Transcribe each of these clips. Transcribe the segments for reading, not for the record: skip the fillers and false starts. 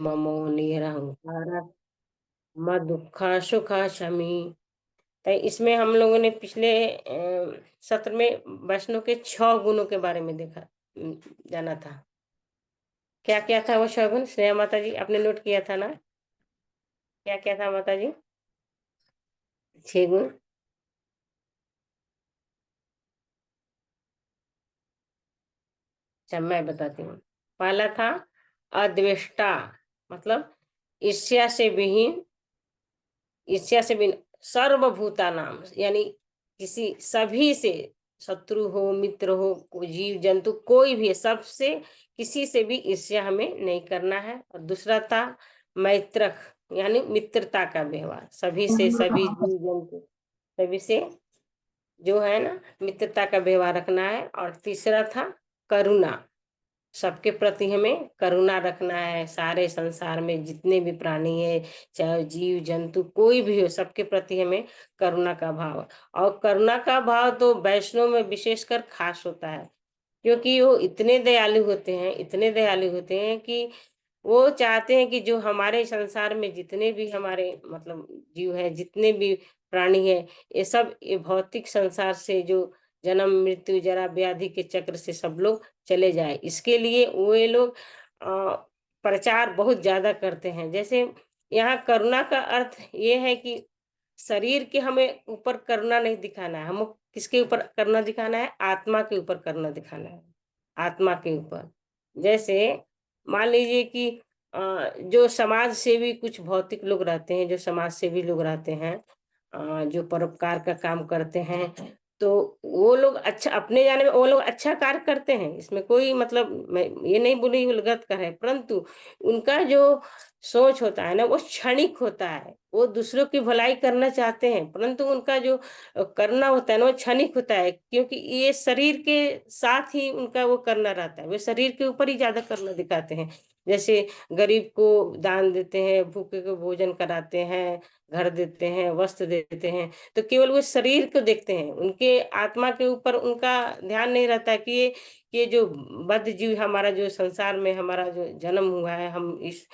ममो निरहंकार दुखा सुखा शमी। तो इसमें हम लोगों ने पिछले सत्र में वैष्णव के 6 गुणों के बारे में देखा, जाना था। क्या क्या था वो 6 गुण? स्नेहा माता जी आपने नोट किया था ना? क्या क्या था माता जी? 6 गुण। अच्छा मैं बताती हूँ। पहला था अद्वेष्टा, मतलब ईर्ष्या से विहीन, ईर्ष्या से बिन सर्वभूता नाम, यानी किसी सभी से, शत्रु हो मित्र हो जीव जंतु कोई भी है, सबसे किसी से भी ईर्ष्या हमें नहीं करना है। और दूसरा था मैत्रक, यानी मित्रता का व्यवहार, सभी से, सभी जीव जंतु सभी से जो है ना मित्रता का व्यवहार रखना है। और तीसरा था करुणा, सबके प्रति हमें करुणा रखना है। सारे संसार में जितने भी प्राणी है, चाहे जीव जंतु कोई भी हो, सबके प्रति हमें करुणा का भाव। और करुणा का भाव तो वैष्णव में विशेषकर खास होता है, क्योंकि वो इतने दयालु होते हैं, इतने दयालु होते हैं कि वो चाहते हैं कि जो हमारे संसार में जितने भी हमारे मतलब जीव है, जितने भी प्राणी है, ये सब ये भौतिक संसार से जो जन्म मृत्यु जरा व्याधि के चक्र से सब लोग चले जाए, इसके लिए वे लोग प्रचार बहुत ज्यादा करते हैं। जैसे यहाँ करुणा का अर्थ ये है कि शरीर के हमें ऊपर करुणा नहीं दिखाना है, हम किसके ऊपर करुणा दिखाना है? आत्मा के ऊपर करुणा दिखाना है, आत्मा के ऊपर। जैसे मान लीजिए कि जो समाज सेवी कुछ भौतिक लोग रहते हैं, जो समाज सेवी लोग रहते हैं, जो परोपकार का काम करते हैं, तो वो लोग अच्छा, अपने जाने में वो लोग अच्छा कार्य करते हैं, इसमें कोई मतलब मैं ये नहीं बोली वो गलत कर है, परंतु उनका जो सोच होता है ना वो क्षणिक होता है। वो दूसरों की भलाई करना चाहते हैं, परंतु उनका जो करना होता है ना वो क्षणिक होता है, क्योंकि ये शरीर के साथ ही उनका वो करना रहता है, वे शरीर के ऊपर ही ज्यादा करना दिखाते हैं। जैसे गरीब को दान देते हैं, भूखे को भोजन कराते हैं, घर देते हैं, वस्त्र देते हैं, तो केवल वो शरीर को देखते हैं, उनके आत्मा के ऊपर उनका ध्यान नहीं रहता कि ये जो बद्ध जीव हमारा जो संसार में हमारा जो जन्म हुआ है, हम इस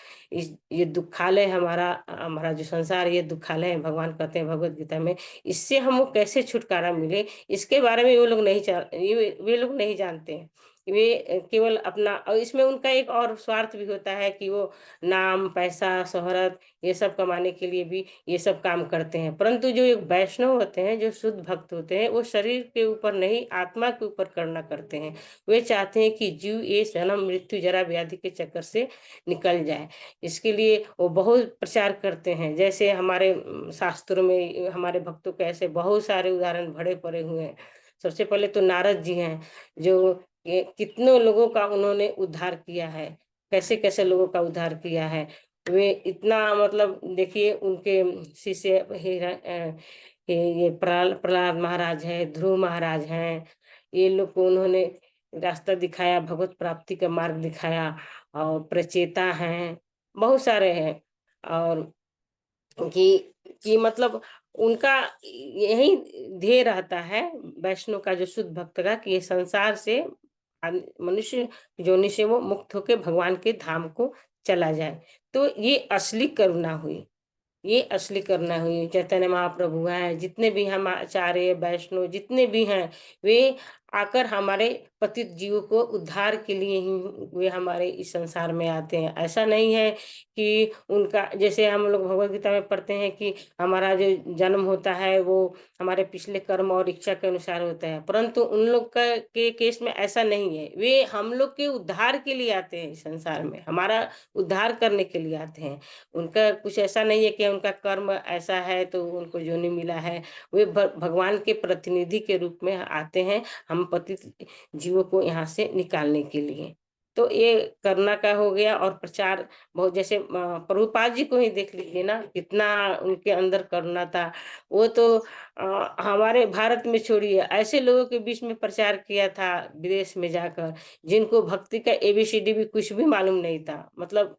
ये दुखालय हमारा हमारा जो संसार ये दुखालय है, भगवान कहते हैं भगवत गीता में, इससे हमको कैसे छुटकारा मिले, इसके बारे में वो लोग नहीं ये वे लोग नहीं जानते हैं। वे केवल अपना, और इसमें उनका एक और स्वार्थ भी होता है कि वो नाम पैसा शोहरत ये सब कमाने के लिए भी ये सब काम करते हैं। परंतु जो एक वैष्णव होते हैं, जो शुद्ध भक्त होते हैं, वो शरीर के ऊपर नहीं आत्मा के ऊपर करना करते हैं। वे चाहते हैं कि जीव ये जन्म मृत्यु जरा व्याधि के चक्कर से निकल जाए, इसके लिए वो बहुत प्रचार करते हैं। जैसे हमारे शास्त्रों में हमारे भक्तों के ऐसे बहुत सारे उदाहरण भरे पड़े हुए हैं। सबसे पहले तो नारद जी हैं, जो ये कितनों लोगों का उन्होंने उद्धार किया है, कैसे कैसे लोगों का उद्धार किया है। वे इतना मतलब देखिए उनके शिष्य ये प्रहलाद महाराज है, ध्रुव महाराज हैं, ये लोग को उन्होंने रास्ता दिखाया, भगवत प्राप्ति का मार्ग दिखाया। और प्रचेता हैं, बहुत सारे हैं। और कि मतलब उनका यही ध्येय रहता है वैष्णव का, जो शुद्ध भक्त का, कि ये संसार से मनुष्य जोनि से वो मुक्त होके भगवान के धाम को चला जाए। तो ये असली करुणा हुई, ये असली करना हुई। चैतन्य महाप्रभु हैं, जितने भी हम आचार्य वैष्णव जितने भी हैं, वे आकर हमारे पतित जीवों को उद्धार के लिए ही वे हमारे इस संसार में आते हैं। ऐसा नहीं है कि उनका, जैसे हम लोग भगवत गीता में पढ़ते हैं कि हमारा जो जन्म होता है वो हमारे पिछले कर्म और इच्छा के अनुसार होता है, परंतु उन लोग का के केस में ऐसा नहीं है। वे हम लोग के उद्धार के लिए आते हैं, इस संसार में हमारा उद्धार करने के लिए आते हैं। उनका कुछ ऐसा नहीं है कि उनका कर्म ऐसा है तो उनको जो नहीं मिला है। वे भगवान के प्रतिनिधि के रूप में आते हैं, हम पतित जीवों को यहाँ से निकालने के लिए। तो ये करुणा का हो गया। और प्रचार बहुत, जैसे प्रभुपाद जी को ही देख लीजिए ना, कितना उनके अंदर करुणा था। वो तो हमारे भारत में छोड़िए, ऐसे लोगों के बीच में प्रचार किया था विदेश में जाकर, जिनको भक्ति का एबीसीडी भी कुछ भी मालूम नहीं था। मतलब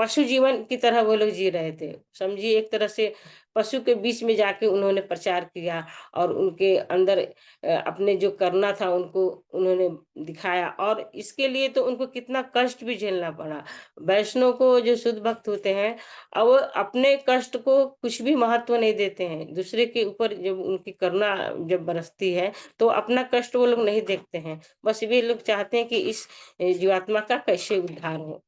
पशु जीवन की तरह वो लोग जी रहे थे। समझिए एक तरह से पशु के बीच में जाके उन्होंने प्रचार किया और उनके अंदर अपने जो करना था उनको उन्होंने दिखाया और इसके लिए तो उनको कितना कष्ट भी झेलना पड़ा। वैष्णव को जो शुद्ध भक्त होते हैं वो अपने कष्ट को कुछ भी महत्व नहीं देते हैं। दूसरे के ऊपर जब उनकी करुणा जब बरसती है तो अपना कष्ट वो लोग नहीं देखते हैं। बस वे लोग चाहते हैं कि इस जीवात्मा का कैसे उद्धार हो।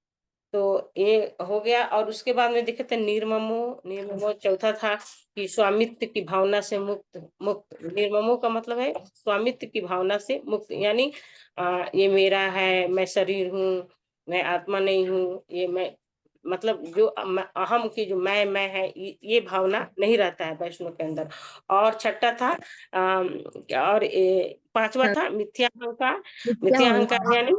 तो ये हो गया और उसके बाद में देखे थे निर्ममो। निर्ममो चौथा था कि स्वामित्व की भावना से मुक्त मुक्त। निर्ममो का मतलब है स्वामित्व की भावना से मुक्त, यानी ये मेरा है, मैं शरीर हूँ, मैं आत्मा नहीं हूँ, ये मैं, मतलब जो अहम की जो मैं है, ये भावना नहीं रहता है वैष्णव के अंदर। और छठा था और पांचवा हाँ, था मिथ्या अहंकार। मिथ्या मिथ्या अहंकार अहंकार। यानी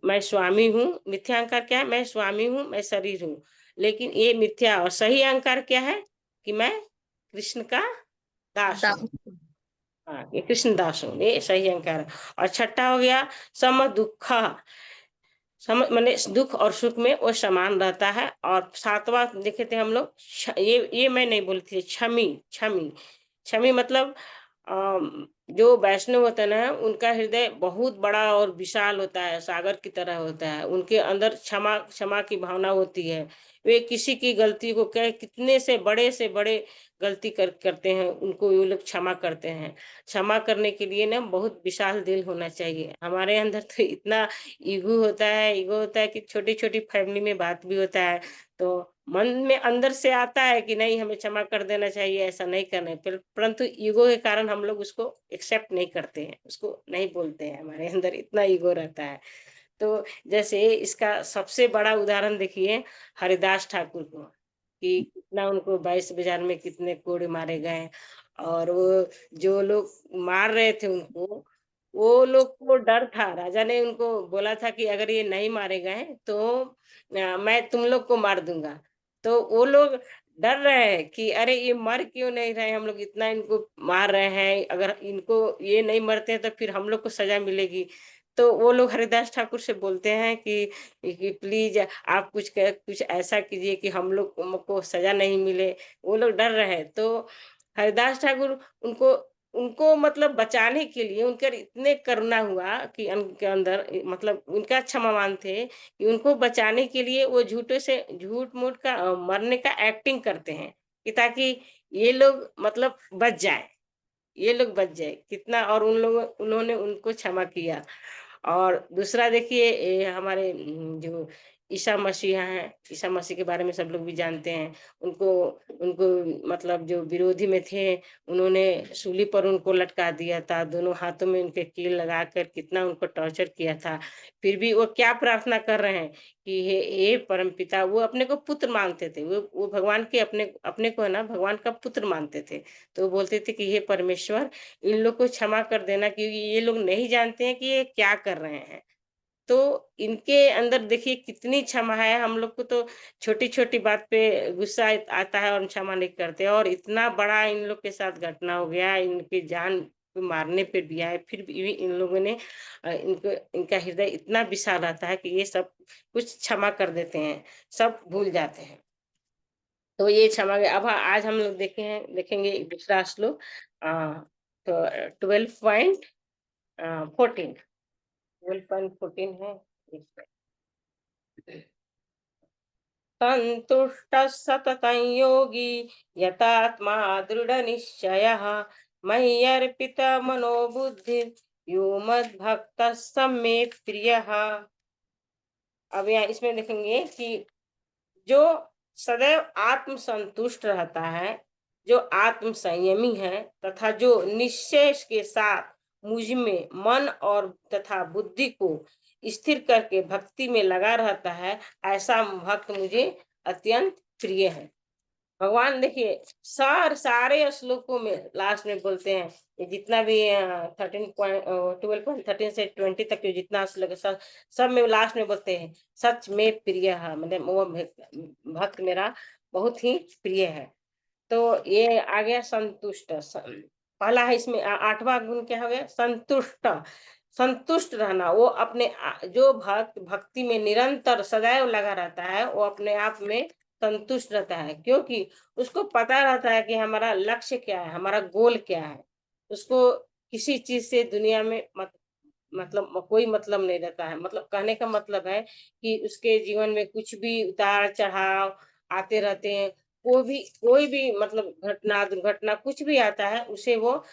मैं स्वामी हूँ। मिथ्या अहंकार क्या है? मैं स्वामी हूँ, मैं शरीर हूँ। लेकिन ये मिथ्या, और सही अहंकार क्या है कि मैं कृष्ण का दास हूँ। दास। हाँ, ये कृष्ण दास हूँ, ये सही अहंकार है। और छठा हो गया सम दुख। सम माने दुख और सुख में वो समान रहता है। और सातवां देखे थे हम लोग ये मैं नहीं बोली थी, क्षमी। क्षमी क्षमी मतलब जो वैष्णव होते हैं ना उनका हृदय बहुत बड़ा और विशाल होता है, सागर की तरह होता है। उनके अंदर क्षमा क्षमा की भावना होती है। वे किसी की गलती को क्या कितने से बड़े गलती करते हैं, उनको वो लोग क्षमा करते हैं। क्षमा करने के लिए ना बहुत विशाल दिल होना चाहिए। हमारे अंदर तो इतना ईगो होता है कि छोटी-छोटी फैमिली में बात भी होता है, तो मन में अंदर से आता है कि नहीं हमें क्षमा कर देना चाहिए, ऐसा नहीं करना है। परंतु ईगो के कारण हम लोग उसको एक्सेप्ट नहीं करते हैं, उसको नहीं बोलते हैं, हमारे अंदर इतना ईगो रहता है। तो जैसे इसका सबसे बड़ा उदाहरण देखिए हरिदास ठाकुर को, कि कितना उनको 22 बाज़ार में कितने कोड़े मारे गए और वो जो लोग मार रहे थे उनको, वो लोग को डर था। राजा ने उनको बोला था कि अगर ये नहीं मारे गए तो मैं तुम लोग को मार दूँगा। तो वो लोग डर रहे हैं कि अरे ये मर क्यों नहीं रहे, हम लोग इतना इनको मार रहे हैं, अगर इनको ये नहीं मरते हैं तो फिर हम लोग को सज़ा मिलेगी। तो वो लोग हरिदास ठाकुर से बोलते हैं कि प्लीज़ आप कुछ ऐसा कीजिए कि हम लोग को सज़ा नहीं मिले। वो लोग डर रहे हैं। तो हरिदास ठाकुर उनको उनको मतलब बचाने के लिए उनके इतने करुणा हुआ कि उनके अंदर मतलब उनका क्षमावान थे कि उनको बचाने के लिए वो झूठ-मूठ का मरने का एक्टिंग करते हैं कि ताकि ये लोग मतलब बच जाएँ। ये लोग बच जाए कितना, और उन्होंने उनको क्षमा किया। और दूसरा देखिए हमारे जो ईसा मसीहा हैं, ईसा मसीह के बारे में सब लोग भी जानते हैं। उनको उनको मतलब जो विरोधी में थे, उन्होंने सूली पर उनको लटका दिया था, दोनों हाथों में उनके कील लगाकर कितना उनको टॉर्चर किया था। फिर भी वो क्या प्रार्थना कर रहे हैं कि हे परमपिता, वो अपने को पुत्र मानते थे। वो भगवान के अपने अपने को है ना भगवान का पुत्र मानते थे। तो वो बोलते थे कि हे परमेश्वर, इन लोग को क्षमा कर देना क्योंकि ये लोग नहीं जानते हैं कि ये क्या कर रहे हैं। तो इनके अंदर देखिए कितनी क्षमा है। हम लोग को तो छोटी-छोटी बात पे गुस्सा आता है और क्षमा नहीं करते, और इतना बड़ा इन लोग के साथ घटना हो गया, इनकी जान को मारने पे भी आए, फिर भी इन लोगों ने इनको इनका हृदय इतना विशाल रहता है कि ये सब कुछ क्षमा कर देते हैं, सब भूल जाते हैं। तो ये क्षमा गया। अब आज हम लोग देखेंगे एक दूसरा श्लोक अ, तो 12.14 12.14 है। संतुष्टः सततं योगी यतात्मा दृढनिश्चयः मय्यर्पितमनो बुद्धिर् यो मद्भक्तः स मे प्रियः। अब यहाँ इसमें देखेंगे कि जो सदैव आत्म संतुष्ट रहता है, जो आत्म संयमी है तथा जो निश्चय के साथ मुझ में मन और तथा बुद्धि को स्थिर करके भक्ति में लगा रहता है, ऐसा भक्त मुझे अत्यंत प्रिय है। भगवान देखिए सारे श्लोकों में लास्ट में बोलते हैं, ये जितना भी 12.13 से 20 तक के जितना श्लोक है, सब में लास्ट में बोलते हैं सच में प्रिय है, मतलब वो भक्त मेरा बहुत ही प्रिय है। तो ये आ गया संतुष्ट। पहला है इसमें आठवां गुण क्या हो गया? संतुष्ट। संतुष्ट रहना, वो अपने जो भक्त भक्ति में निरंतर सदैव लगा रहता है, वो अपने आप में संतुष्ट रहता है, क्योंकि उसको पता रहता है कि हमारा लक्ष्य क्या है, हमारा गोल क्या है। उसको किसी चीज से दुनिया में मतलब कोई मतलब नहीं रहता है। मतलब कहने का मतलब है कि उसके जीवन में कुछ भी उतार चढ़ाव आते रहते हैं, कोई भी मतलब घटना दुर्घटना कुछ भी आता है, उसे वो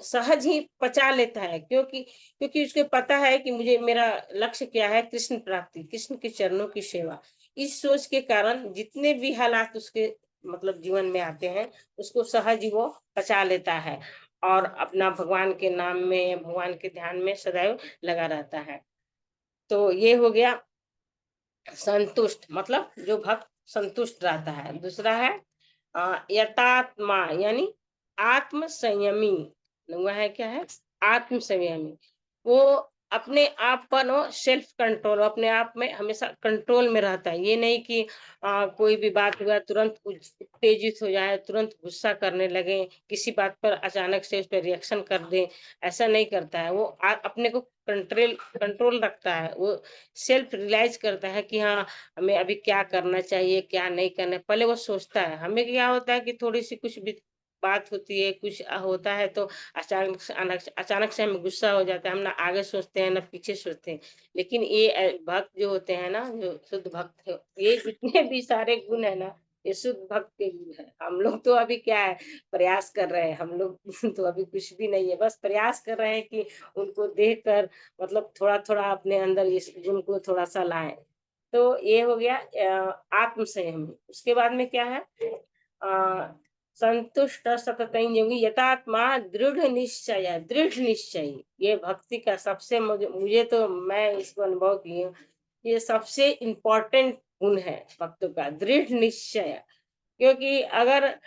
सहज ही पचा लेता है, क्योंकि क्योंकि उसको पता है कि मुझे मेरा लक्ष्य क्या है, कृष्ण प्राप्ति, कृष्ण के चरणों की सेवा। इस सोच के कारण जितने भी हालात उसके मतलब जीवन में आते हैं, उसको सहज ही वो पचा लेता है और अपना भगवान के नाम में, भगवान के ध्यान में सदैव लगा रहता है। तो ये हो गया संतुष्ट, मतलब जो भक्त संतुष्ट रहता है। दूसरा है यतात्मा, यानी आत्म संयमी। वह है क्या है? आत्म संयमी। वो अपने आप पर वो सेल्फ कंट्रोल, अपने आप में हमेशा कंट्रोल में रहता है। ये नहीं कि कोई भी बात हुआ तुरंत उत्तेजित हो जाए, तुरंत गुस्सा करने लगे, किसी बात पर अचानक से उस पर रिएक्शन कर दे, ऐसा नहीं करता है। वो अपने को कंट्रोल कंट्रोल रखता है। वो सेल्फ रियलाइज करता है कि हाँ, हमें अभी क्या करना चाहिए, क्या नहीं करना है, पहले वो सोचता है। हमें क्या होता है कि थोड़ी-सी कुछ भी बात होती है, कुछ होता है तो अचानक से हमें गुस्सा हो जाता है, हम ना आगे सोचते हैं, ना पीछे सोचते हैं। लेकिन ये भक्त जो होते हैं ना, जो शुद्ध भक्त है, ये जितने भी सारे गुण है ना, ये शुद्ध भक्त के गुण हैं। हम लोग तो अभी क्या है, प्रयास कर रहे हैं, हम लोग तो अभी कुछ भी नहीं है, बस प्रयास कर रहे हैं कि उनको देखकर मतलब थोड़ा-थोड़ा अपने अंदर इस गुण को थोड़ा-सा लाएँ। तो ये हो गया आत्म संयम। उसके बाद में क्या है? अ, संतुष्ट सततं योगी यतात्मा दृढ़ निश्चय। ये भक्ति का सबसे मुझे मुझे तो मैं इसको अनुभव की हूँ, ये सबसे इम्पोर्टेंट गुण है भक्तों का, दृढ़ निश्चय। क्योंकि अगर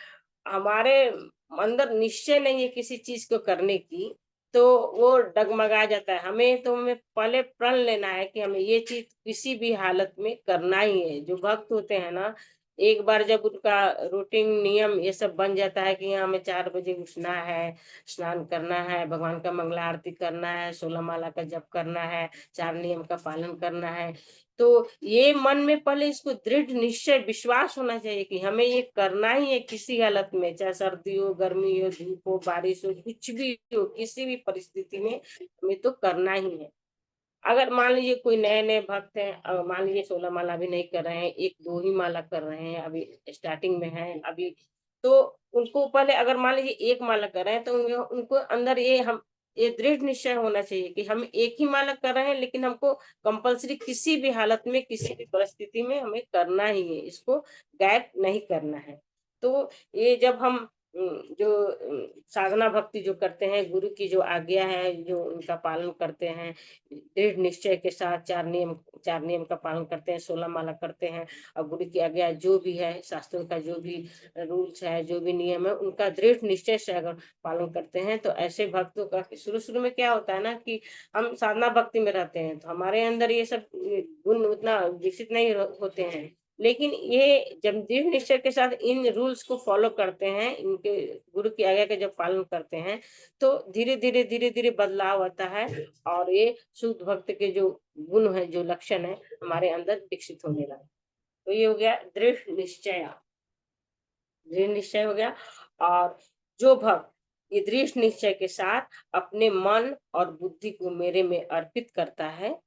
हमारे अंदर निश्चय नहीं है किसी चीज को करने की, तो वो डगमगा जाता है। हमें पहले प्रण लेना है कि हमें ये चीज किसी भी हालत में करना ही है। जो भक्त होते हैं ना, एक बार जब उनका रूटीन नियम ये सब बन जाता है कि हाँ, हमें 4 बजे उठना है, स्नान करना है, भगवान का मंगला आरती करना है, 16 माला का जप करना है, 4 नियम का पालन करना है, तो ये मन में पहले इसको दृढ़ निश्चय विश्वास होना चाहिए कि हमें ये करना ही है किसी हालत में, चाहे सर्दी हो, गर्मी हो, धूप हो, बारिश हो, कुछ भी हो, किसी भी परिस्थिति में हमें तो करना ही है। अगर मान लीजिए कोई नए-नए भक्त हैं, मान लीजिए 16 माला अभी नहीं कर रहे हैं, 1-2 ही माला कर रहे हैं, अभी स्टार्टिंग में हैं अभी, तो उनको पहले अगर मान लीजिए 1 माला कर रहे हैं, तो उनको उनको अंदर ये दृढ़ निश्चय होना चाहिए कि हम 1 ही माला कर रहे हैं, लेकिन हमको कंपल्सरी किसी भी हालत में, किसी भी परिस्थिति में हमें करना ही है, इसको गैप नहीं करना है। तो ये जब हम जो साधना भक्ति जो करते हैं, गुरु की जो आज्ञा है, जो उनका पालन करते हैं, दृढ़ निश्चय के साथ 4 नियम का पालन करते हैं, 16 माला करते हैं और गुरु की आज्ञा जो भी है, शास्त्रों का जो भी रूल्स है, जो भी नियम है, उनका दृढ़ निश्चय से अगर पालन करते हैं, तो ऐसे भक्तों का शुरू-शुरू में क्या होता है ना कि हम साधना भक्ति में रहते हैं, तो हमारे अंदर ये सब गुण उतना विकसित नहीं होते हैं। लेकिन ये जब दृढ़ निश्चय के साथ इन रूल्स को फॉलो करते हैं, इनके गुरु की आज्ञा का जब पालन करते हैं, तो धीरे-धीरे बदलाव आता है और ये शुद्ध भक्त के जो गुण है, जो लक्षण है, हमारे अंदर विकसित होने लगा। तो ये हो गया दृढ़ निश्चय हो गया। और जो भक्त ये दृढ़ निश्चय के साथ अपने मन और बुद्धि को मेरे में अर्पित करता है,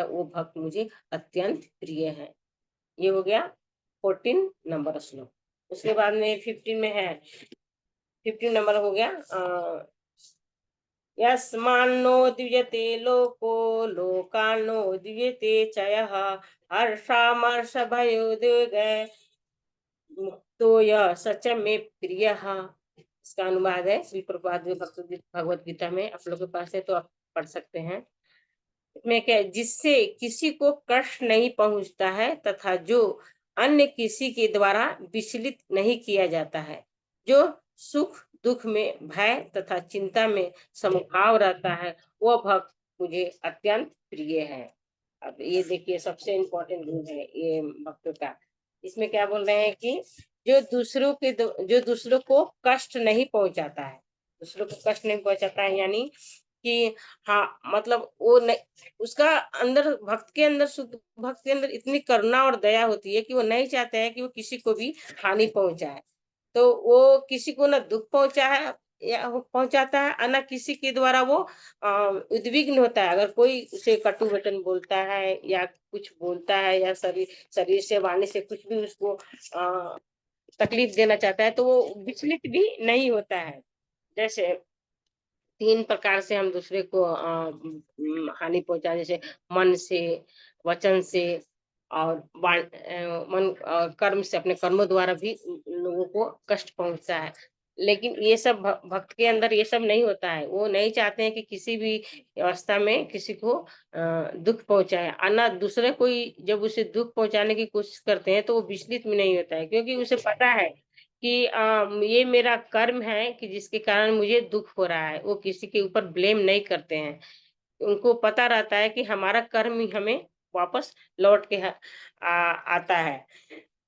वो भक्त मुझे अत्यंत प्रिय है। ये हो गया 14 नंबर श्लोक। उसके बाद में 15 में है, 15 नंबर हो गया यस्मान्नो द्विजते लोको लोकान्नो द्विजते च यः हर्षामर्षभयोद्वेगै मुक्तो यः स च मे प्रियः। इसका अनुवाद है श्री प्रभुपाद भगवत गीता में, आप लोगों के पास है तो आप पढ़ सकते हैं। इसमें क्या है, जिससे किसी को कष्ट नहीं पहुंचता है तथा जो अन्य किसी के द्वारा विचलित नहीं किया जाता है, जो सुख दुख में भय तथा चिंता में समभाव रहता है, वह भक्त मुझे अत्यंत प्रिय है। अब ये देखिए सबसे इम्पोर्टेंट गुण है ये भक्तों का। इसमें क्या बोल रहे हैं कि जो दूसरों को कष्ट नहीं पहुंचाता है, दूसरों को कष्ट नहीं पहुंचाता है, यानी कि हाँ, मतलब वो न उसका अंदर भक्त के अंदर शुद्ध भक्त के अंदर इतनी करुणा और दया होती है कि वो नहीं चाहते हैं कि वो किसी को भी हानि पहुँचाए। तो वो किसी को ना दुःख पहुँचा है या वो पहुँचाता है ना किसी के द्वारा वो उद्विग्न होता है। अगर कोई उसे कटु वचन बोलता है या कुछ बोलता है या शरीर से वाणी से कुछ भी उसको तकलीफ देना चाहता है तो वो विचलित भी नहीं होता है। जैसे 3 प्रकार से हम दूसरे को हानि पहुँचाए जैसे मन से, वचन से और कर्म से अपने कर्मों द्वारा भी लोगों को कष्ट पहुँचता है। लेकिन ये सब भक्त के अंदर ये सब नहीं होता है। वो नहीं चाहते हैं कि किसी भी अवस्था में किसी को दुःख पहुँचाए। ना दूसरे कोई जब उसे दुःख पहुँचाने की कोशिश करते हैं तो वो विचलित भी नहीं होता है क्योंकि उसे पता है कि ये मेरा कर्म है कि जिसके कारण मुझे दुःख हो रहा है, वो किसी के ऊपर ब्लेम नहीं करते हैं। उनको पता रहता है कि हमारा कर्म ही हमें वापस लौट के आता है।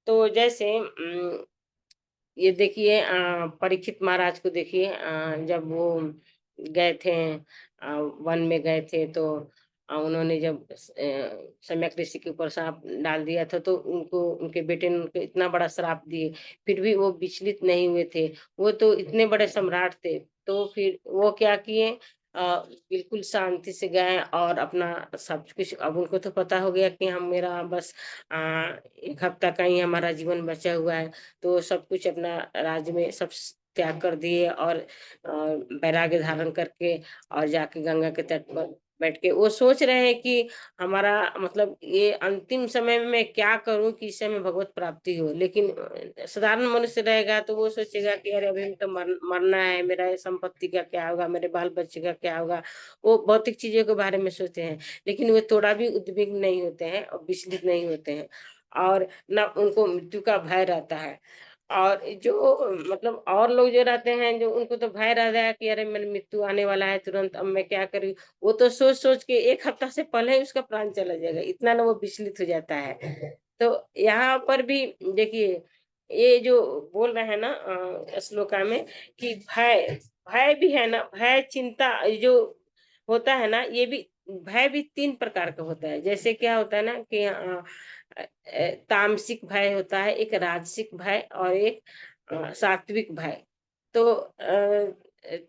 तो जैसे ये देखिए परीक्षित महाराज को देखिए जब वो गए थे वन में गए थे तो उन्होंने जब सम्यक ऋषि के ऊपर श्राप डाल दिया था तो उनको उनके बेटे ने उनको इतना बड़ा श्राप दिए फिर भी वो विचलित नहीं हुए थे। वो तो इतने बड़े सम्राट थे तो फिर वो क्या किए बिल्कुल शांति से गए और अपना सब कुछ अब उनको तो पता हो गया कि हम मेरा बस 1 हफ्ता का ही हमारा जीवन बचा हुआ है। तो सब कुछ अपना राज्य में सब त्याग कर दिए और वैराग्य धारण करके और जाके गंगा के तट पर बैठ के वो सोच रहे हैं कि हमारा मतलब ये अंतिम समय में मैं क्या करूं कि इससे हमें भगवत प्राप्ति हो। लेकिन साधारण मनुष्य रहेगा तो वो सोचेगा कि अरे अभी तो मरना है, मेरा ये संपत्ति का क्या होगा, मेरे बाल बच्चे का क्या होगा। वो भौतिक चीजों के बारे में सोचते हैं लेकिन वो थोड़ा भी उद्विग्न नहीं होते हैं और विचलित नहीं होते हैं और ना उनको मृत्यु का भय रहता है। और जो मतलब और लोग जो रहते हैं जो उनको तो भय रहता है कि अरे मेरी मृत्यु आने वाला है तुरंत अब मैं क्या करूँ। वो तो सोच सोच के 1 हफ्ता से पहले ही उसका प्राण चला जाएगा इतना ना वो विचलित हो जाता है। तो यहाँ पर भी देखिए ये जो बोल रहे हैं ना श्लोका में कि भय भय भी है ना, भय चिंता ये जो होता है ना ये भी भय भी 3 प्रकार का होता है। जैसे क्या होता है ना कि तामसिक भय होता है, एक राजसिक भय और एक सात्विक भय। तो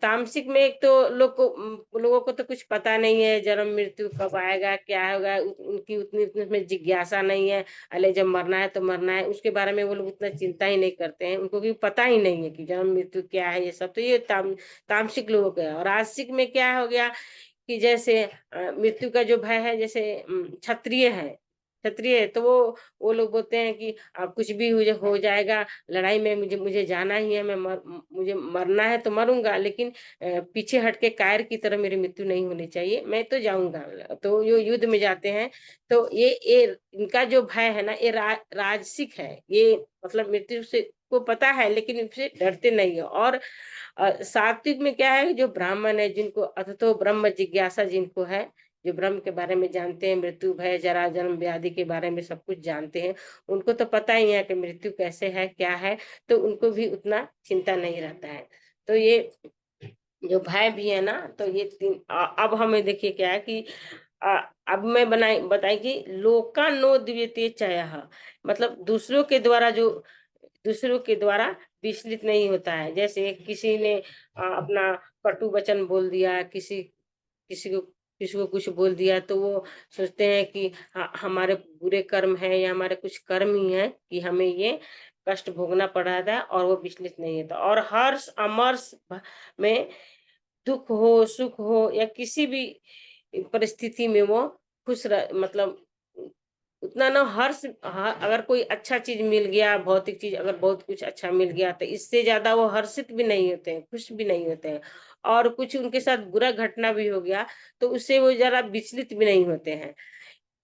तामसिक में एक तो लोगों को तो कुछ पता नहीं है जन्म मृत्यु कब आएगा, क्या होगा, उनकी उतनी उतनी उसमें जिज्ञासा नहीं है। अरे जब मरना है तो मरना है, उसके बारे में वो लोग उतना चिंता ही नहीं करते हैं, उनको भी पता ही नहीं है कि जन्म मृत्यु क्या है ये सब। तो ये तामसिक लोगों का है। और राजसिक में क्या हो गया कि जैसे मृत्यु का जो भय है जैसे क्षत्रिय है, क्षत्रिय है तो वो लोग बोलते हैं कि कुछ भी हो जाएगा, लड़ाई में मुझे मुझे जाना ही है, मुझे मरना है तो मरूंगा लेकिन पीछे हट के कायर की तरह मेरी मृत्यु नहीं होनी चाहिए, मैं तो जाऊंगा। तो ये युद्ध में जाते हैं तो ये इनका जो भय है ना ये राजसिक है। ये मतलब मृत्यु से को पता है लेकिन इनसे डरते नहीं है। और सात्विक में क्या है जो ब्राह्मण है जिनको अथतो ब्रह्म जिज्ञासा जिनको है, जो ब्रह्म के बारे में जानते हैं, मृत्यु भय जरा जन्म व्याधि के बारे में सब कुछ जानते हैं, उनको तो पता ही है कि मृत्यु कैसे है क्या है। तो उनको भी उतना चिंता नहीं रहता है। तो ये जो भय भी है ना तो ये अब हमें देखिए क्या है कि अ, अब मैं बनाई बताई कि लोका नो द्वितीय चय, मतलब दूसरों के द्वारा विचलित नहीं होता है। जैसे किसी ने अपना कटु वचन बोल दिया, किसी को कुछ बोल दिया तो वो सोचते हैं कि हमारे बुरे कर्म है या हमारे कुछ कर्म ही है कि हमें ये कष्ट भोगना पड़ रहा था, और वो विचलित नहीं होता। और हर्ष अमर्ष में दुख हो सुख हो या किसी भी परिस्थिति में वो खुश मतलब उतना ना हर्ष अगर कोई अच्छा चीज मिल गया, भौतिक चीज अगर बहुत कुछ अच्छा मिल गया तो इससे ज्यादा वो हर्षित भी नहीं होते हैं, खुश भी नहीं होते हैं। और कुछ उनके साथ बुरा घटना भी हो गया तो उससे वो जरा विचलित भी नहीं होते हैं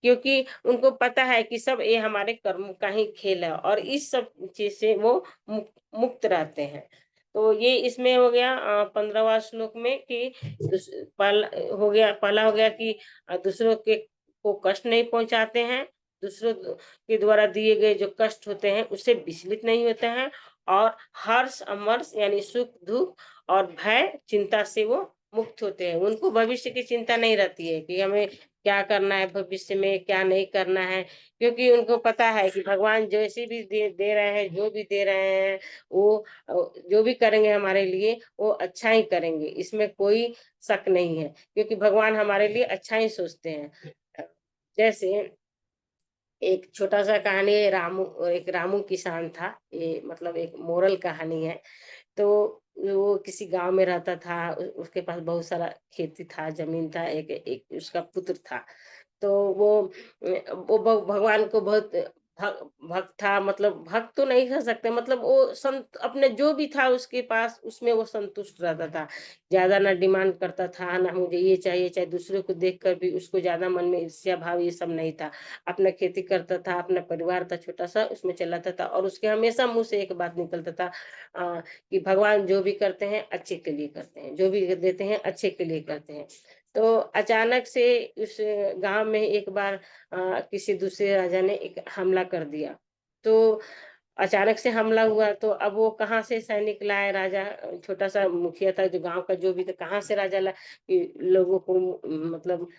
क्योंकि उनको पता है कि सब ये हमारे कर्म का ही खेल है और इस सब चीज से वो मुक्त रहते हैं। तो ये इसमें हो गया 15वां श्लोक में कि पहला हो गया कि दूसरों के को कष्ट नहीं पहुंचाते हैं, दूसरों के द्वारा दिए गए जो कष्ट होते हैं उससे विचलित नहीं होते हैं, और हर्ष अमर्ष यानी सुख दुख और भय चिंता से वो मुक्त होते हैं। उनको भविष्य की चिंता नहीं रहती है कि हमें क्या करना है भविष्य में, क्या नहीं करना है। क्योंकि उनको पता है कि भगवान जैसे भी दे दे रहे हैं, जो भी दे रहे हैं, वो जो भी करेंगे हमारे लिए, वो अच्छा ही करेंगे। इसमें कोई शक नहीं है, क्योंकि भगवान हमारे लिए अच्छा ही सोचते हैं। जैसे एक छोटा-सा कहानी है, एक रामू किसान था। ये मतलब एक मोरल कहानी है। तो वो किसी गाँव में रहता था, उसके पास बहुत सारा खेती था, ज़मीन था, एक एक उसका पुत्र था। तो वो भगवान को बहुत भक्त था, मतलब भक्त तो नहीं कह सकते, मतलब वो संत अपने जो भी था उसके पास, उसमें वो संतुष्ट रहता था। ज़्यादा ना डिमांड करता था, ना मुझे ये चाहिए, चाहे दूसरे को देखकर भी उसको ज़्यादा मन में ईर्ष्या भाव ये सब नहीं था। अपना खेती करता था, अपना परिवार था छोटा-सा, उसमें चलाता था, और उसके हमेशा मुँह से एक बात निकलता था, कि भगवान जो भी करते हैं अच्छे के लिए करते हैं, जो भी देते हैं अच्छे के लिए करते हैं। तो अचानक से उस गाँव में एक बार किसी दूसरे राजा ने एक हमला कर दिया। तो अचानक से हमला हुआ, तो अब वो कहाँ से सैनिक लाए राजा, छोटा-सा मुखिया था जो गाँव का, जो भी था, कहाँ से राजा कि लोगों को मतलब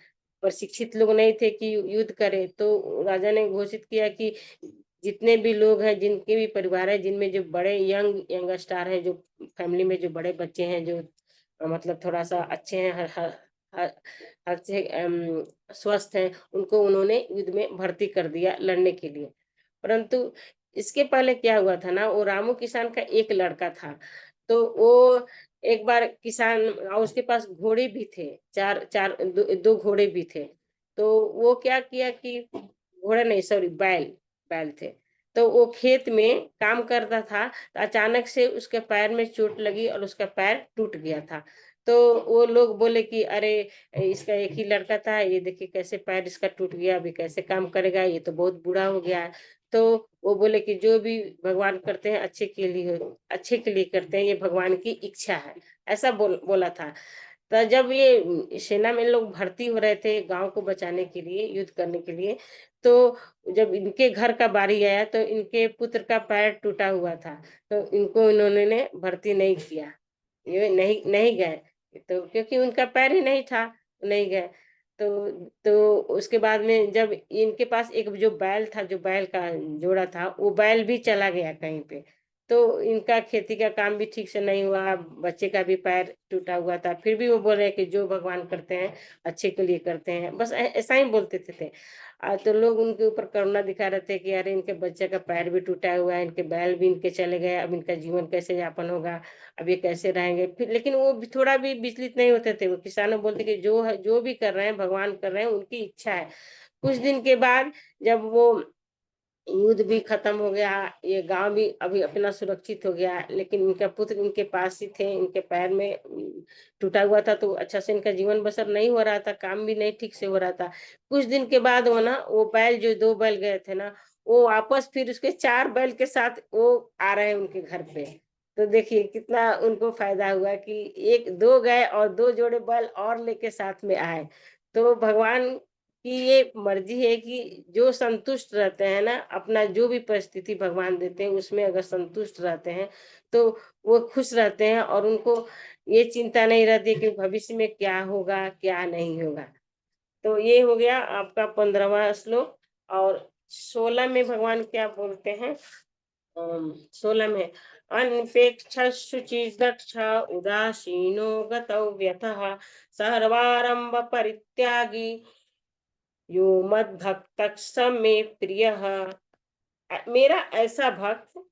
प्रशिक्षित लोग नहीं थे कि युद्ध करें। तो राजा ने घोषित किया कि जितने भी लोग हैं, जिनके भी परिवार है, जिनमें जो बड़े यंगस्टार हैं, जो फैमिली में जो बड़े बच्चे हैं, जो मतलब थोड़ा-सा अच्छे हैं, हर हर हर हर से स्वस्थ हैं, उनको उन्होंने युद्ध में भर्ती कर दिया लड़ने के लिए। परंतु इसके पहले क्या हुआ था ना, वो रामू किसान का एक लड़का था। तो वो एक बार किसान, और उसके पास घोड़े भी थे, 4 4 2 घोड़े भी थे। तो वो क्या किया कि घोड़ा नहीं, सॉरी, बैल, बैल थे। तो वो खेत में काम करता था, तो अचानक से उसके पैर में चोट लगी और उसका पैर टूट गया था। तो वो लोग बोले कि अरे, इसका एक ही लड़का था, ये देखिए कैसे पैर इसका टूट गया, अभी कैसे काम करेगा, ये तो बहुत बूढ़ा हो गया है। तो वो बोले कि जो भी भगवान करते हैं अच्छे के लिए करते हैं, ये भगवान की इच्छा है। ऐसा बोला था। तो जब ये सेना में लोग भर्ती हो रहे थे गाँव को बचाने के लिए, युद्ध करने के लिए, तो जब इनके घर का बारी आया तो इनके पुत्र का पैर टूटा हुआ था, तो इनको इन्होंने ने भर्ती नहीं किया। ये नहीं नहीं गए, तो क्योंकि उनका पैर ही नहीं था, नहीं गए। तो उसके बाद में जब इनके पास एक जो बैल था, जो बैल का जोड़ा था, वो बैल भी चला गया कहीं पे। तो इनका खेती का काम भी ठीक से नहीं हुआ, बच्चे का भी पैर टूटा हुआ था, फिर भी वो बोल रहे हैं कि जो भगवान करते हैं, अच्छे के लिए करते हैं। बस ऐसा ही बोलते थे। तो लोग उनके ऊपर करुणा दिखा रहे थे कि अरे, इनके बच्चे का पैर भी टूटा हुआ है, इनके बैल भी इनके चले गए, अब इनका जीवन कैसे यापन होगा? अब ये कैसे रहेंगे? फिर लेकिन वो भी थोड़ा भी विचलित नहीं होते थे। वो किसानों बोलते कि जो है, जो भी कर रहे हैं, भगवान कर रहे हैं, उनकी इच्छा है। कुछ दिन के बाद जब वो युद्ध भी खत्म हो गया, ये गाँव भी अभी अपना सुरक्षित हो गया, लेकिन इनका पुत्र इनके पास ही थे, इनके पैर में टूटा हुआ था, तो अच्छा से इनका जीवन बसर नहीं हो रहा था, काम भी नहीं ठीक से हो रहा था। कुछ दिन के बाद वो ना, वो बैल, जो 2 बैल गए थे ना, वो वापस फिर उसके 4 बैल के साथ वो आ रहे हैं उनके घर पे। तो देखिए कितना उनको फ़ायदा हुआ कि 1 2 गए और 2 जोड़े बैल और लेके साथ में आए। तो भगवान कि ये मर्ज़ी है कि जो संतुष्ट रहते हैं ना, अपना जो भी परिस्थिति भगवान देते हैं, उसमें अगर संतुष्ट रहते हैं, तो वो खुश रहते हैं, और उनको ये चिंता नहीं रहती कि भविष्य में क्या होगा, क्या नहीं होगा। तो ये हो गया आपका 15वाँ श्लोक। और 16 में भगवान क्या बोलते हैं? 16 में अनपेक्षशुचिर्दक्ष उदासीनो गतौ व्यथः सर्वारंभ परित्यागी यो मद्भक्तः स मे प्रियः। मेरा ऐसा भक्त,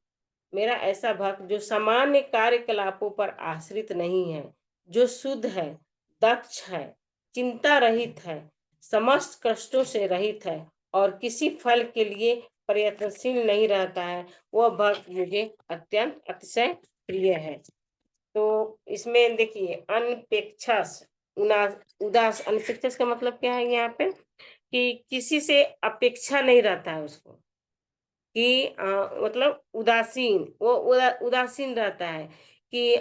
मेरा ऐसा भक्त जो सामान्य कार्यकलापों पर आश्रित नहीं है, जो शुद्ध है, दक्ष है, चिंता रहित है, समस्त कष्टों से रहित है, और किसी फल के लिए प्रयत्नशील नहीं रहता है, वह भक्त मुझे अत्यंत अतिशय प्रिय है। तो इसमें देखिए अनपेक्षस, उदास, अनपेक्षस का मतलब क्या है यहाँ पे? कि किसी से अपेक्षा नहीं रहता है उसको, कि मतलब उदासीन, वो उदासीन रहता है कि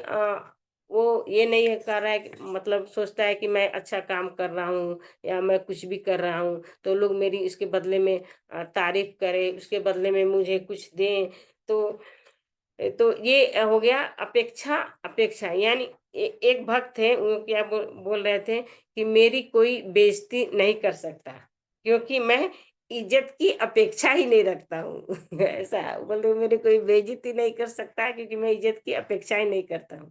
वो ये नहीं कर रहा है कि मतलब सोचता है कि मैं अच्छा काम कर रहा हूँ या मैं कुछ भी कर रहा हूँ, तो लोग मेरी इसके बदले में तारीफ़ करें, उसके बदले में मुझे कुछ दें। तो तो ये हो गया अपेक्षा, अपेक्षा यानी एक भक्त थे, वो क्या बोल रहे थे कि मेरी कोई बेइज़्ज़ती नहीं कर सकता, क्योंकि मैं इज़्ज़त की अपेक्षा ही नहीं रखता हूँ। ऐसा बोले मेरी कोई बेइज़्ज़ती नहीं कर सकता क्योंकि मैं इज़्ज़त की अपेक्षा ही नहीं करता हूँ।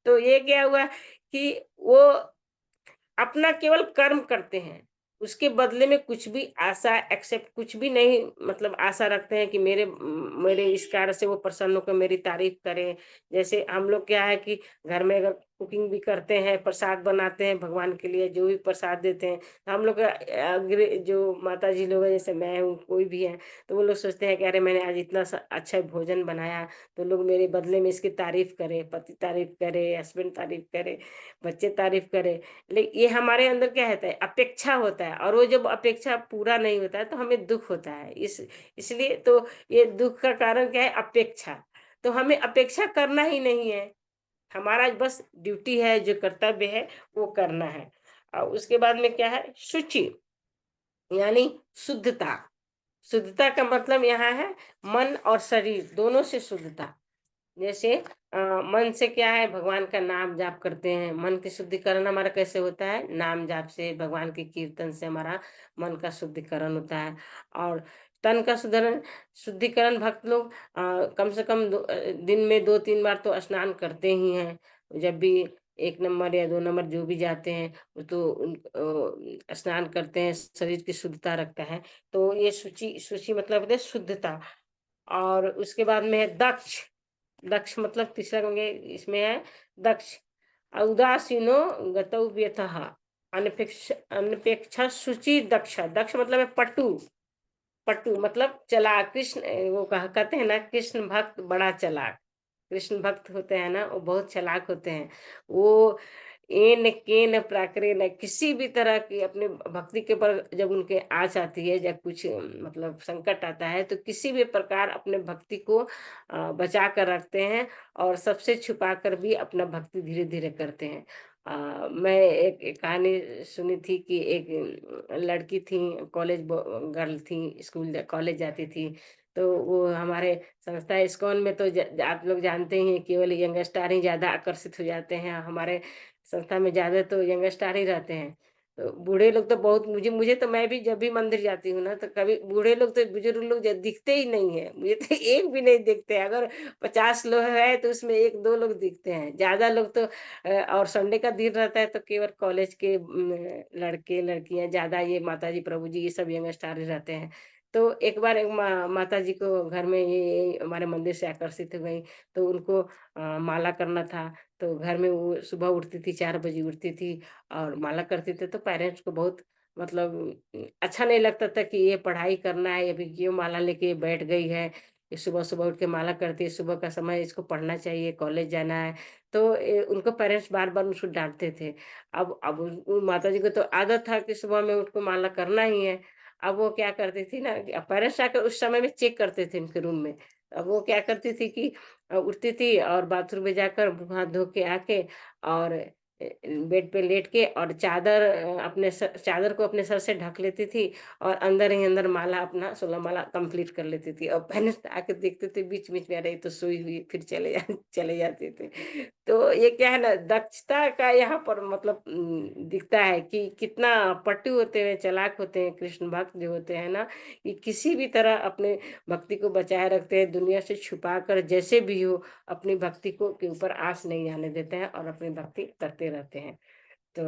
तो ये क्या हुआ कि वो अपना केवल कर्म करते हैं। उसके बदले में कुछ भी आशा एक्सेप्ट कुछ भी नहीं, मतलब आशा रखते हैं कि मेरे इस कार्य से वो प्रसन्न होकर मेरी तारीफ़ करें। जैसे हम लोग क्या है कि घर में अगर कुकिंग भी करते हैं, प्रसाद बनाते हैं भगवान के लिए, जो भी प्रसाद देते हैं, तो हम लोग जो माताजी लोग हैं, जैसे मैं हूँ, कोई भी है, तो वो लोग सोचते हैं कि अरे मैंने आज इतना अच्छा भोजन बनाया, तो लोग मेरे बदले में इसकी तारीफ़ करें, पति तारीफ़ करे, हस्बैंड तारीफ़ करे, बच्चे तारीफ़ करें। ये हमारे अंदर क्या होता है, अपेक्षा होता है, और वो जब अपेक्षा पूरा नहीं होता है तो हमें दुःख होता है। इसलिए तो ये दुःख का कारण क्या है, अपेक्षा। तो हमें अपेक्षा करना ही नहीं है, हमारा बस ड्यूटी है, जो कर्तव्य है वो करना है। और उसके बाद में क्या है, शुचि यानी शुद्धता। शुद्धता का मतलब यहाँ है मन और शरीर दोनों से शुद्धता। जैसे मन से क्या है, भगवान का नाम जाप करते हैं, मन की शुद्धिकरण हमारा कैसे होता है, नाम जाप से, भगवान के कीर्तन से हमारा मन का शुद्धिकरण होता है। और तन का शुद्धरण शुद्धिकरण भक्त लोग कम से कम दिन में 2-3 बार तो स्नान करते ही हैं। जब भी 1 नंबर या 2 नंबर जो भी जाते हैं, वो तो स्नान करते हैं, शरीर की शुद्धता रखता है। तो ये शुचि शुचि मतलब होता है शुद्धता। और उसके बाद में है दक्ष। दक्ष मतलब तीसरा होंगे, इसमें है दक्ष। उदासीनो गतौ व्यथः अनपेक्षा शुचि दक्ष। दक्ष मतलब है पटु। पटु मतलब चालाक। कृष्ण वो कहते हैं ना, कृष्ण भक्त बड़ा चालाक। कृष्ण भक्त होते हैं ना, वो बहुत चालाक होते हैं। वो एन केन प्राकृन किसी भी तरह की अपनी भक्ति के ऊपर जब उनके आँच आती है, जब कुछ मतलब संकट आता है, तो किसी भी प्रकार अपने भक्ति को बचा कर रखते हैं, और सबसे छुपा कर भी अपना भक्ति धीरे-धीरे करते हैं। मैं एक कहानी सुनी थी कि एक लड़की थी, कॉलेज गर्ल थी, स्कूल कॉलेज जाती थी, तो वो हमारे संस्था इस्कॉन में तो आप लोग जानते ही हैं, केवल यंग स्टार ही ज़्यादा आकर्षित हो जाते हैं। हमारे संस्था में ज़्यादा तो यंग स्टार ही रहते हैं। तो बूढ़े लोग तो बहुत, मुझे तो, मैं भी जब भी मंदिर जाती हूँ ना, तो कभी बूढ़े लोग तो, बुजुर्ग लोग दिखते ही नहीं है। मुझे तो एक भी नहीं दिखते हैं। अगर 50 लोग हैं तो उसमें 1-2 लोग दिखते हैं। ज़्यादा लोग तो और संडे का दिन रहता है तो केवल कॉलेज के लड़के लड़कियां ज्यादा, ये माताजी प्रभु जी ये सब यंग स्टार ही रहते हैं। तो एक बार एक माता जी को घर में ये हमारे मंदिर से आकर्षित हो गई, तो उनको माला करना था। तो घर में वो सुबह उठती थी, 4 बजे उठती थी और माला करती थी। तो पेरेंट्स को बहुत मतलब अच्छा नहीं लगता था कि ये पढ़ाई करना है, अभी क्यों माला लेके बैठ गई है, ये सुबह सुबह उठ के माला करती है, सुबह का समय इसको पढ़ना चाहिए, कॉलेज जाना है। तो उनको पेरेंट्स बार-बार उसको डाँटते थे। अब उन माताजी को तो आदत था कि सुबह में उठ के माला करना ही है। अब वो क्या करती थी ना, कि पेरेंट्स आकर उस समय में चेक करते थे उनके रूम में। अब वो क्या करती थी कि उठती थी और बाथरूम में जाकर मुँह हाथ धो के आके और बेड पे लेट के और चादर को अपने सर से ढक लेती थी, और अंदर ही अंदर माला अपना 16 माला कंप्लीट कर लेती थी, और पेरेंट्स आके देखते थे बीच-बीच में, अरे ये तो सोई हुई है, फिर चले जाते थे। तो ये क्या है ना, दक्षता का यहाँ पर मतलब दिखता है कि कितना पट्टू होते हैं, चालाक होते हैं कृष्ण भक्त जो होते हैं ना, कि किसी भी तरह अपने भक्ति को बचाए रखते हैं, दुनिया से छुपा कर जैसे भी हो अपनी भक्ति को के ऊपर आँच नहीं आने देते हैं और अपनी भक्ति करते रहते हैं। तो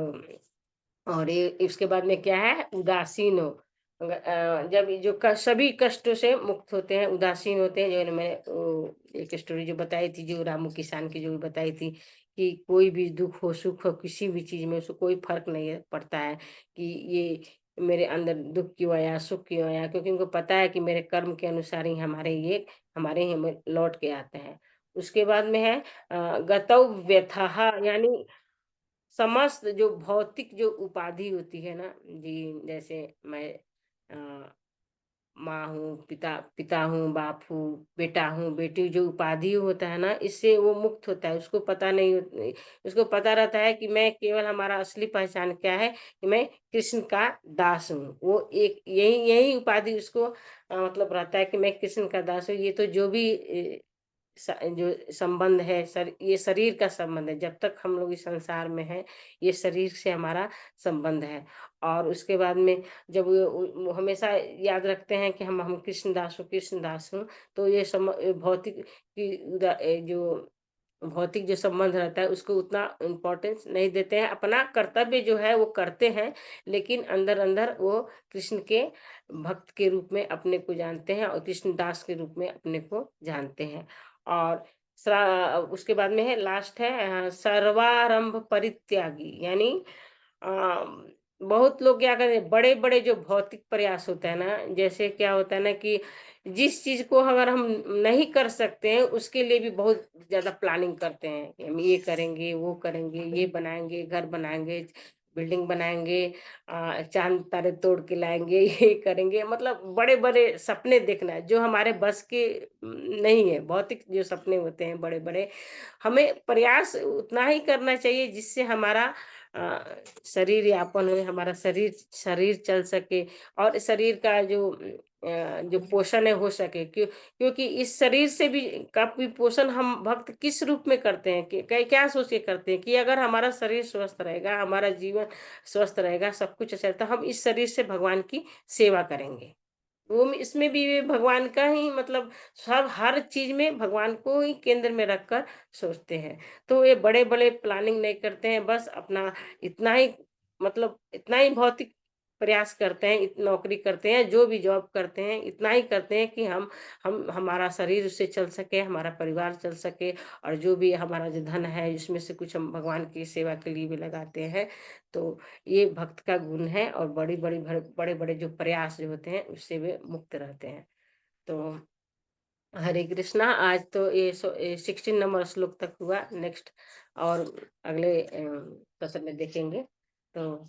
और ये इसके बाद में क्या है, उदासीन हो। जब ये जो सभी कष्टों से मुक्त होते हैं, उदासीन होते हैं, जो मैंने एक स्टोरी जो बताई थी, जो रामू किसान की जो बताई थी, कि कोई भी दुख हो सुख हो किसी भी चीज में उसको कोई फर्क नहीं पड़ता है कि ये मेरे अंदर दुख क्यों आया सुख क्यों आया, क्योंकि उनको पता है कि मेरे कर्म के अनुसार ही हमारे ही हमें लौट के आते हैं। उसके बाद में है गतौ व्यथः यानी समस्त जो भौतिक जो उपाधि होती है ना जी, जैसे मैं अ, माँ हूँ, पिता पिता हूँ, बाप हूँ, बेटा हूँ, बेटी, जो उपाधि होता है ना, इससे वो मुक्त होता है। उसको पता नहीं उसको पता रहता है कि मैं केवल, हमारा असली पहचान क्या है, कि मैं कृष्ण का दास हूँ। वो एक यही यही उपाधि उसको मतलब रहता है कि मैं कृष्ण का दास हूँ। ये तो जो भी जो संबंध है ये शरीर का संबंध है। जब तक हम लोग इस संसार में हैं, ये शरीर से हमारा संबंध है। और उसके बाद में जब वो हमेशा याद रखते हैं कि हम कृष्णदास हूँ, कृष्णदास हूँ, तो ये भौतिक जो भौतिक जो संबंध रहता है उसको उतना इम्पोर्टेंस नहीं देते हैं। अपना कर्तव्य जो है वो करते हैं, लेकिन अंदर अंदर वो कृष्ण के भक्त के रूप में अपने को जानते हैं और कृष्णदास के रूप में अपने को जानते हैं। और उसके बाद में है, लास्ट है सर्वारंभ परित्यागी, यानी बहुत लोग क्या करते हैं, बड़े बड़े जो भौतिक प्रयास होता है ना, जैसे क्या होता है ना कि जिस चीज को अगर हम नहीं कर सकते हैं उसके लिए भी बहुत ज्यादा प्लानिंग करते हैं कि हम ये करेंगे, वो करेंगे, ये बनाएंगे, घर बनाएंगे, बिल्डिंग बनाएंगे, चांद तारे तोड़ के लाएंगे, ये करेंगे। मतलब बड़े बड़े सपने देखना जो हमारे बस के नहीं है। भौतिक जो सपने होते हैं बड़े बड़े, हमें प्रयास उतना ही करना चाहिए जिससे हमारा शरीर यापन हो, हमारा शरीर शरीर चल सके, और शरीर का जो पोषण है हो सके। क्योंकि इस शरीर से भी का भी पोषण हम भक्त किस रूप में करते हैं, कि क्या सोच के करते हैं कि अगर हमारा शरीर स्वस्थ रहेगा, हमारा जीवन स्वस्थ रहेगा, सब कुछ अच्छा, तो हम इस शरीर से भगवान की सेवा करेंगे। वो इसमें भी वे भगवान का ही मतलब सब हर चीज में भगवान को ही केंद्र में रखकर सोचते हैं। तो ये बड़े बड़े प्लानिंग नहीं करते हैं, बस अपना इतना ही मतलब इतना ही भौतिक प्रयास करते हैं, नौकरी करते हैं, जो भी जॉब करते हैं, इतना ही करते हैं कि हम हमारा शरीर उससे चल सके, हमारा परिवार चल सके, और जो भी हमारा जो धन है उसमें से कुछ हम भगवान की सेवा के लिए भी लगाते हैं। तो ये भक्त का गुण है, और बड़े बड़े जो प्रयास जो होते हैं उससे वे मुक्त रहते हैं। तो हरे कृष्णा। आज तो ये 16 नंबर श्लोक तक हुआ। नेक्स्ट और अगले सत्र में देखेंगे। तो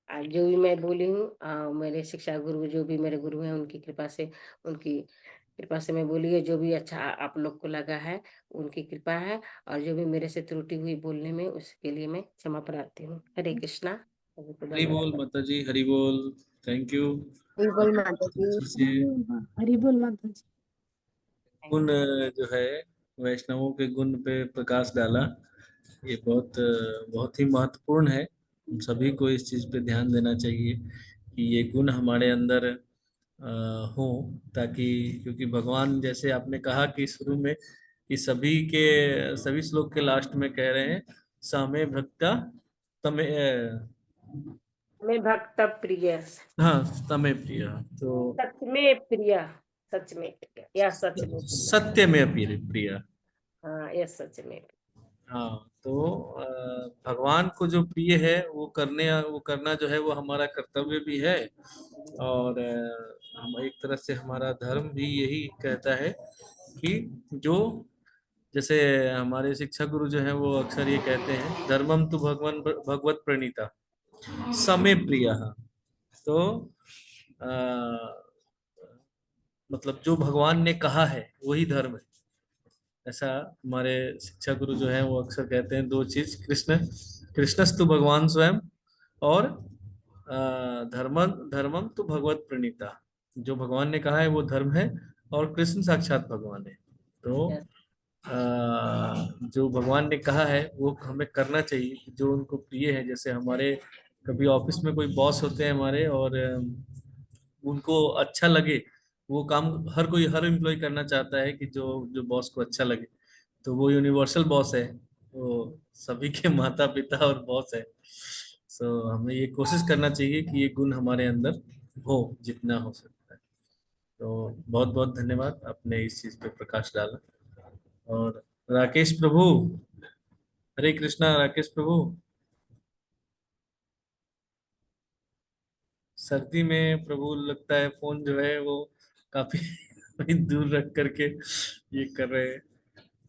आज जो भी मैं बोली हूँ, मेरे शिक्षा गुरु जो भी मेरे गुरु हैं उनकी कृपा से मैं बोली है। जो भी अच्छा आप लोग को लगा है उनकी कृपा है, और जो भी मेरे से त्रुटि हुई बोलने में उसके लिए मैं क्षमा प्रार्थी हूँ। हरे कृष्णा। सभी को हरी बोल दंडवत। माता जी, हरी बोल। Thank you. हरी बोल माता जी। अच्छे से हरी बोल माता जी। गुण जो है, वैष्णवों के गुण पे प्रकाश डाला। ये बहुत ही महत्वपूर्ण है। हम सभी को इस चीज पे ध्यान देना चाहिए कि ये गुण हमारे अंदर हो, ताकि, क्योंकि भगवान जैसे आपने कहा कि शुरू में कि सभी श्लोक के लास्ट में कह रहे हैं, सामे भक्ता तमे मैं भक्त प्रिय, हाँ तमे प्रिय। तो सच में प्रिय, सच में प्रिय, या सच में प्रिय। सत्य में प्रिय प्रिय। हाँ, यह सच में। हाँ, तो भगवान को जो प्रिय है वो करना जो है वो हमारा कर्तव्य भी है। और हम एक तरह से हमारा धर्म भी यही कहता है कि जो, जैसे हमारे शिक्षा गुरु जो है वो अक्सर ये कहते हैं, धर्मम तो भगवत प्रणीता समे प्रिय। तो अ, मतलब जो भगवान ने कहा है वही धर्म है। ऐसा हमारे शिक्षा गुरु जो है वो अक्सर कहते हैं, दो चीज, कृष्णस्तु भगवान स्वयं, और धर्मम धर्मम तो भगवत प्रणीता। जो भगवान ने कहा है वो धर्म है, और कृष्ण साक्षात भगवान है। तो यस। जो भगवान ने कहा है वो हमें करना चाहिए, जो उनको प्रिय है। जैसे हमारे कभी ऑफिस में कोई बॉस होते हैं हमारे, और उनको अच्छा लगे वो काम, हर एम्प्लॉय करना चाहता है कि जो जो बॉस को अच्छा लगे। तो वो यूनिवर्सल बॉस है, वो सभी के माता पिता और बॉस है। सो हमें ये कोशिश करना चाहिए कि ये गुण हमारे अंदर हो जितना हो सकता है। तो बहुत बहुत धन्यवाद, आपने इस चीज पे प्रकाश डाला। और राकेश प्रभु, हरे कृष्णा राकेश प्रभु। सर्दी में प्रभु लगता है फोन जो है वो काफी दूर रख करके ये कर रहे हैं।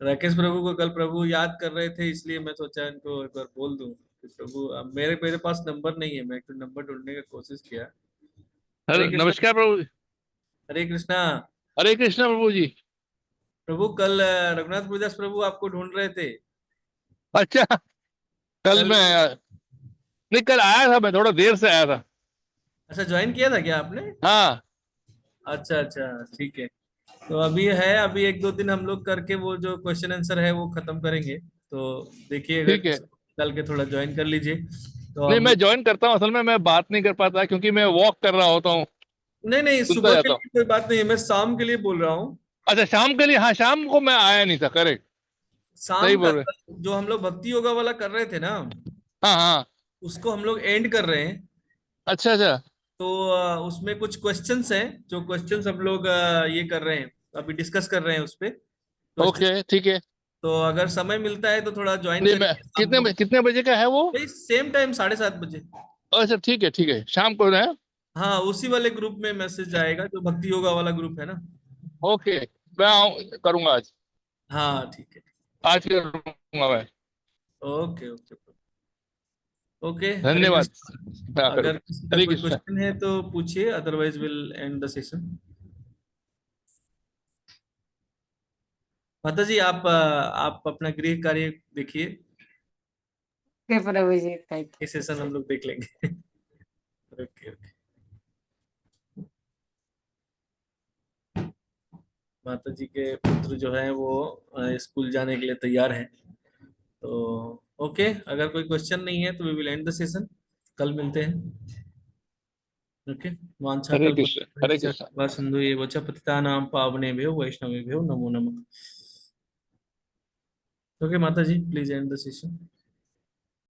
राकेश प्रभु को कल प्रभु याद कर रहे थे, इसलिए मैं सोचा इनको एक बार बोल दूं कि प्रभु, अब मेरे मेरे पास नंबर नहीं है, मैं एक नंबर ढूंढने का कोशिश किया। हरे कृष्णा। नमस्कार प्रभु। हरे कृष्णा। हरे कृष्णा प्रभु जी। प्रभु कल रघुनाथ गुरुदास प्रभु आपको ढूंढ रहे थे। अच्छा, कल कल, मैं नहीं, कल आया था, मैं थोड़ा देर से आया था। अच्छा ज्वाइन किया था क्या आपने? हाँ। अच्छा अच्छा, ठीक है। तो अभी है, अभी 1-2 दिन हम लोग करके वो जो क्वेश्चन आंसर है वो खत्म करेंगे। तो देखिए, अगर ठीक है। कल के थोड़ा ज्वाइन कर लीजिए तो नहीं, हम मैं लोग। ज्वाइन करता हूँ, असल में मैं बात नहीं कर पाता क्योंकि मैं वॉक कर रहा होता हूँ, नहीं नहीं, सुनता सुबह के जाता हूँ। लिए कोई बात नहीं है, मैं शाम के लिए बोल रहा हूँ। अच्छा, शाम के लिए, हाँ शाम को मैं आया नहीं था, करेक्ट। सही शाम का बोल रहे। जो हम लोग भक्ति योगा वाला कर रहे थे ना, हाँ हाँ। उसको हम लोग एंड कर रहे हैं। अच्छा अच्छा। तो उसमें कुछ क्वेश्चंस हैं, जो क्वेश्चंस हम लोग ये कर रहे हैं, अभी डिस्कस कर रहे हैं उस पे क्वेश्चन। ओके ठीक है। तो अगर समय मिलता है तो थोड़ा ज्वाइन नहीं, मैं करिए शाम को। कितने बजे का है वो? सेम टाइम 7:30 बजे। अच्छा ठीक है, शाम को है। हाँ, उसी वाले ग्रुप में मैसेज आएगा, जो भक्ति योगा वाला ग्रुप है ना। ओके, मैं करूंगा आज। हाँ ठीक है। आज करूंगा मैं। Okay okay. ओके, हरे धन्यवाद। कृष्ण। हाँ अगर करूंगा। किसी का हरे कोई कृष्ण। क्वेश्चन है तो पूछिए, otherwise will end the session. माता जी, आप अपना गृह कार्य देखिए, ओके प्रभु जी, थैंक ये सेशन हम लोग देख लेंगे। Okay okay. माता जी के पुत्र जो है वो स्कूल जाने के लिए तैयार हैं। तो ओके, अगर कोई क्वेश्चन नहीं है तो we will end the session. कल मिलते हैं। ओके। वांछा हरे कृष्ण, हरे कृष्ण। कल्पतरुभ्यश्च सिंधु एव च पतितानां पावनेभ्यो वैष्णवेभ्यो नमो नमः। ओके माता जी, प्लीज एंड द सेशन।